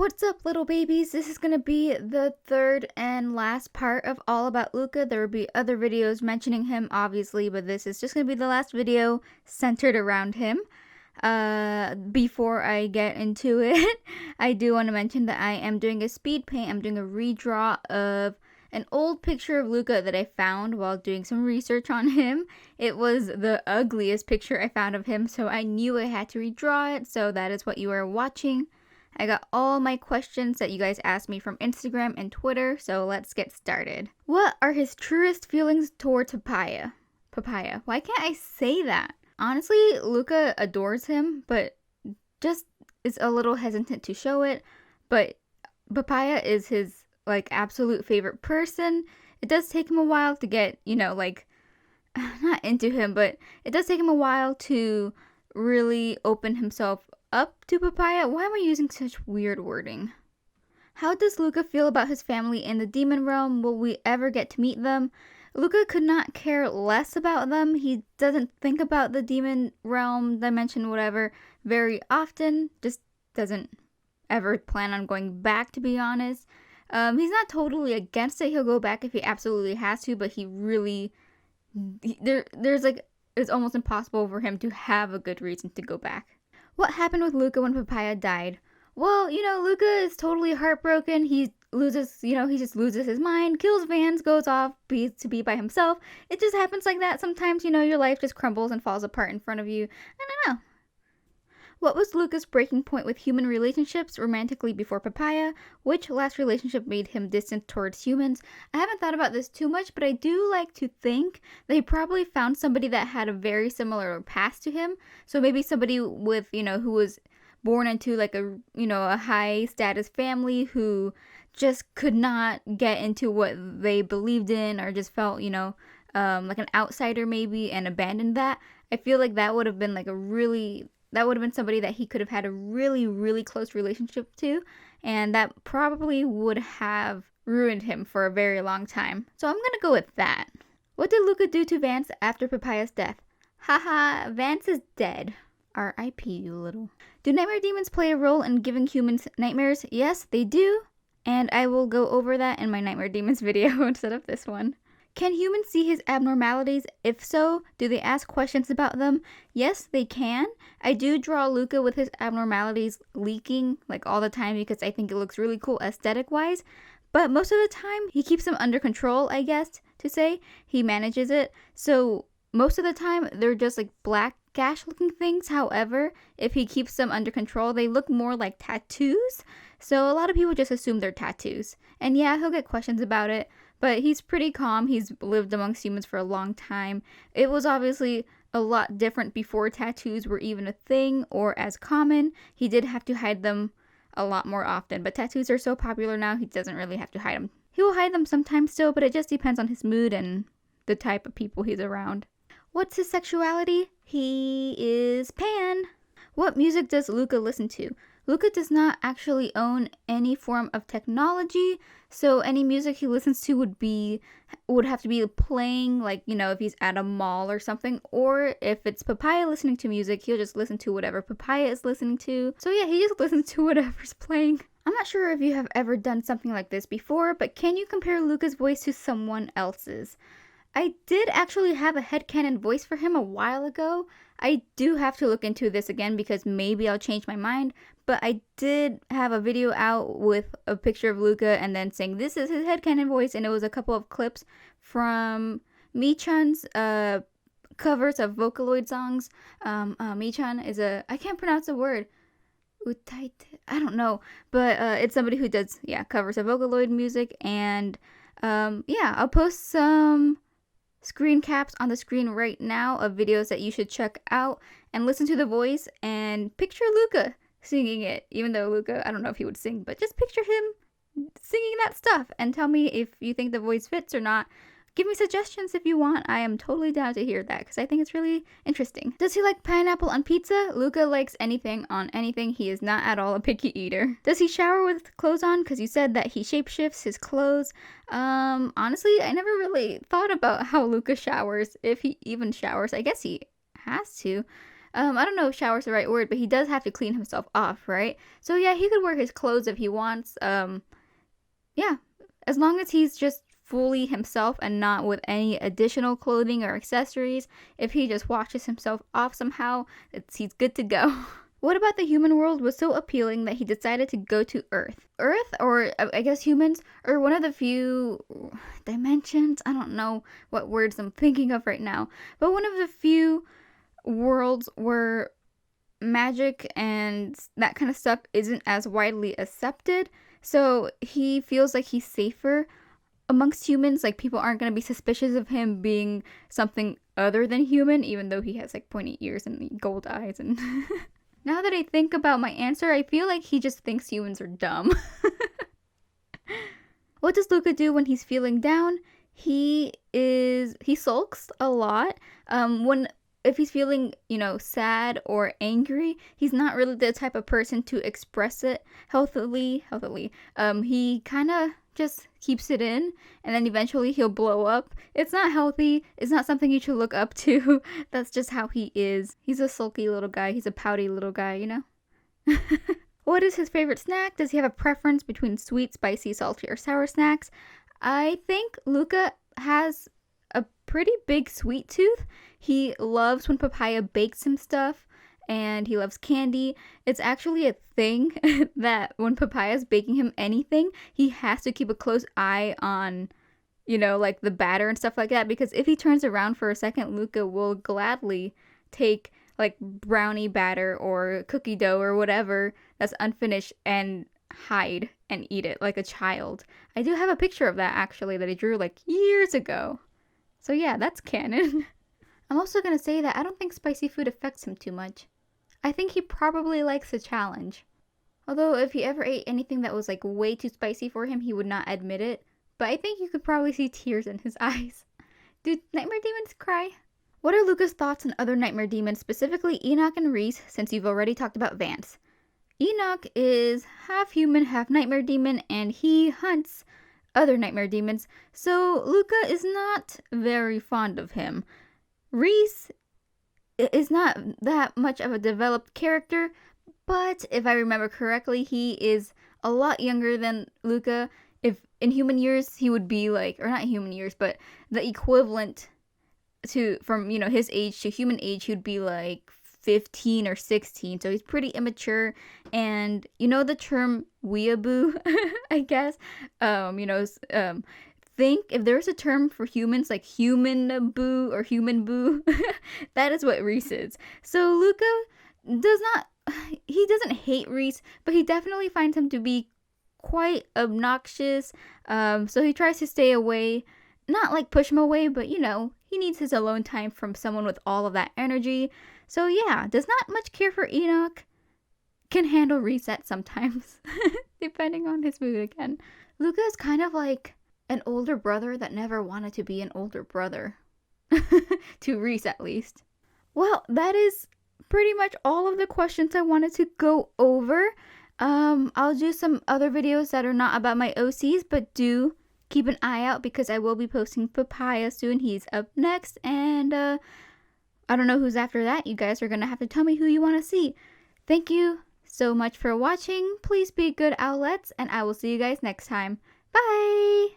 What's up, little babies? This is gonna be the third and last part of All About Luca. There will be other videos mentioning him, obviously, but this is just gonna be the last video centered around him. Before I get into it, I do want to mention that I am doing a speed paint. I'm doing a redraw of an old picture of Luca that I found while doing some research on him. It was the ugliest picture I found of him, so I knew I had to redraw it, so that is what you are watching. I got all my questions that you guys asked me from Instagram and Twitter, so let's get started. What are his truest feelings towards Papaya? Papaya. Why can't I say that? Honestly, Luca adores him, but just is a little hesitant to show it. But Papaya is his, absolute favorite person. It does take him a while to get, not into him, but it does take him a while to really open himself up to Papaya. Why am I using such weird wording? How does Luca feel about his family in the demon realm? Will we ever get to meet them? Luca could not care less about them. He doesn't think about the demon realm, dimension, whatever, very often. Just doesn't ever plan on going back, to be honest. He's not totally against it. He'll go back if he absolutely has to, but he really... it's almost impossible for him to have a good reason to go back. What happened with Luca when Papaya died? Well, Luca is totally heartbroken. He just loses his mind, kills Vance, goes off to be by himself. It just happens like that. Sometimes, your life just crumbles and falls apart in front of you. I don't know. What was Luca's breaking point with human relationships romantically before Papaya? Which last relationship made him distant towards humans? I haven't thought about this too much, but I do like to think that he probably found somebody that had a very similar past to him. So maybe somebody with, who was born into a high status family who just could not get into what they believed in, or just felt, like an outsider maybe, and abandoned that. I feel like that would have been that would have been somebody that he could have had a really, really close relationship to, and that probably would have ruined him for a very long time. So I'm gonna go with that. What did Luca do to Vance after Papaya's death? Haha, Vance is dead. R.I.P. you little. Do nightmare demons play a role in giving humans nightmares? Yes, they do, and I will go over that in my nightmare demons video instead of this one. Can humans see his abnormalities? If so, do they ask questions about them? Yes, they can. I do draw Luca with his abnormalities leaking all the time because I think it looks really cool aesthetic-wise. But most of the time, he keeps them under control, I guess, to say. He manages it. So most of the time, they're just black gash-looking things. However, if he keeps them under control, they look more like tattoos. So a lot of people just assume they're tattoos. And yeah, he'll get questions about it. But he's pretty calm. He's lived amongst humans for a long time. It was obviously a lot different before tattoos were even a thing or as common. He did have to hide them a lot more often. But tattoos are so popular now, he doesn't really have to hide them. He will hide them sometimes still, but it just depends on his mood and the type of people he's around. What's his sexuality? He is pan. What music does Luca listen to? Luca does not actually own any form of technology, so any music he listens to would have to be playing, if he's at a mall or something, or if it's Papaya listening to music, he'll just listen to whatever Papaya is listening to. So yeah, he just listens to whatever's playing. I'm not sure if you have ever done something like this before, but can you compare Luca's voice to someone else's? I did actually have a headcanon voice for him a while ago. I do have to look into this again because maybe I'll change my mind. But I did have a video out with a picture of Luca and then saying this is his headcanon voice. And it was a couple of clips from Michan's covers of Vocaloid songs. Michan is I can't pronounce the word. Utaite? I don't know. But it's somebody who does, covers of Vocaloid music. And I'll post some screen caps on the screen right now of videos that you should check out and listen to the voice and picture Luca singing it. Even though Luca, I don't know if he would sing, but just picture him singing that stuff and tell me if you think the voice fits or not. Give me suggestions if you want. I am totally down to hear that because I think it's really interesting. Does he like pineapple on pizza? Luca likes anything on anything. He is not at all a picky eater. Does he shower with clothes on? Because you said that he shapeshifts his clothes. Honestly, I never really thought about how Luca showers, if he even showers. I guess he has to. I don't know if shower's the right word, but he does have to clean himself off, right? So yeah, he could wear his clothes if he wants. Yeah, as long as he's just fully himself and not with any additional clothing or accessories. If he just washes himself off somehow, he's good to go. What about the human world was so appealing that he decided to go to Earth? Earth, or I guess humans, are one of the few dimensions. I don't know what words I'm thinking of right now, but one of the few worlds where magic and that kind of stuff isn't as widely accepted. So he feels like he's safer amongst humans. Like, people aren't going to be suspicious of him being something other than human, even though he has like pointy ears and gold eyes. And now that I think about my answer, I feel like he just thinks humans are dumb. What does Luca do when he's feeling down? He sulks a lot. If he's feeling, sad or angry, he's not really the type of person to express it healthily. He kind of just keeps it in, and then eventually he'll blow up. It's not healthy. It's not something you should look up to. That's just how he is. He's a sulky little guy. He's a pouty little guy, What is his favorite snack? Does he have a preference between sweet, spicy, salty, or sour snacks? I think Luca has a pretty big sweet tooth. He loves when Papaya bakes him stuff, and he loves candy. It's actually a thing that when Papaya's baking him anything, he has to keep a close eye on, like the batter and stuff like that, because if he turns around for a second, Luca will gladly take like brownie batter or cookie dough or whatever that's unfinished and hide and eat it like a child. I do have a picture of that actually that I drew like years ago. So yeah, that's canon. I'm also gonna say that I don't think spicy food affects him too much. I think he probably likes a challenge. Although if he ever ate anything that was like way too spicy for him, he would not admit it. But I think you could probably see tears in his eyes. Do nightmare demons cry? What are Luca's thoughts on other nightmare demons, specifically Enoch and Reese, since you've already talked about Vance? Enoch is half human, half nightmare demon, and he hunts other nightmare demons, so Luca is not very fond of him. Reese is not that much of a developed character, but if I remember correctly, he is a lot younger than Luca. If in human years, he would be like, or not human years, but the equivalent to, from, his age to human age, he would be like 15 or 16, so he's pretty immature. And the term weeaboo, I guess, think if there's a term for humans like human boo or human boo, that is what Reese is. So Luca doesn't hate Reese, but he definitely finds him to be quite obnoxious. So he tries to stay away, not like push him away, but he needs his alone time from someone with all of that energy. So yeah, does not much care for Enoch. Can handle reset sometimes, depending on his mood again. Luca is kind of like an older brother that never wanted to be an older brother. To Reese, at least. Well, that is pretty much all of the questions I wanted to go over. I'll do some other videos that are not about my OCs, but do keep an eye out because I will be posting Papaya soon. He's up next, and I don't know who's after that. You guys are gonna have to tell me who you want to see. Thank you so much for watching. Please be good owlets, and I will see you guys next time. Bye!